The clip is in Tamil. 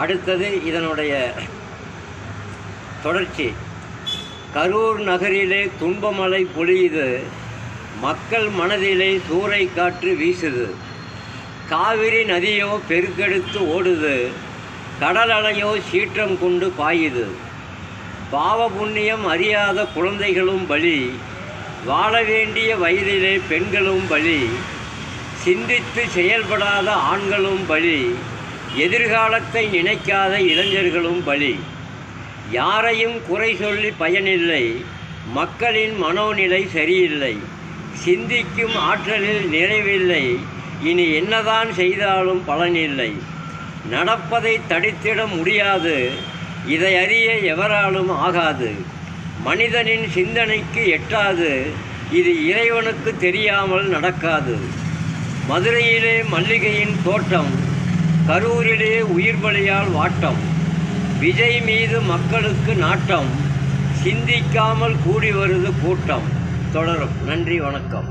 அடுத்தது இதனுடைய தொடர்ச்சி. கரூர் நகரிலே துன்பமழை பொழியுது, மக்கள் மனதிலே சூறை காற்று வீசுது. காவிரி நதியோ பெருக்கெடுத்து ஓடுது, கடல் அலையோ சீற்றம் கொண்டு பாயுது. பாவ புண்ணியம் அறியாத குழந்தைகளும் பலி, வாழ வேண்டிய வயதிலே பெண்களும் பலி. சிந்தித்து செயல்படாத ஆண்களும் பலி, எதிர்காலத்தை நினைக்காத இளைஞர்களும் பலி. யாரையும் குறை சொல்லி பயனில்லை, மக்களின் மனோநிலை சரியில்லை. சிந்திக்கும் ஆற்றலில் நிறைவில்லை, இனி என்னதான் செய்தாலும் பலனில்லை. நடப்பதை தடுத்திட முடியாது, இதை அறிய எவராலும் ஆகாது. மனிதனின் சிந்தனைக்கு எட்டாது, இது இறைவனுக்கு தெரியாமல் நடக்காது. மதுரையிலே மல்லிகையின் தோட்டம், கரூரிலே உயிர் பலியால் வாட்டம். விஜய் மீது மக்களுக்கு நாட்டம், சிந்திக்காமல் கூடி வருது கூட்டம். தொடரும். நன்றி, வணக்கம்.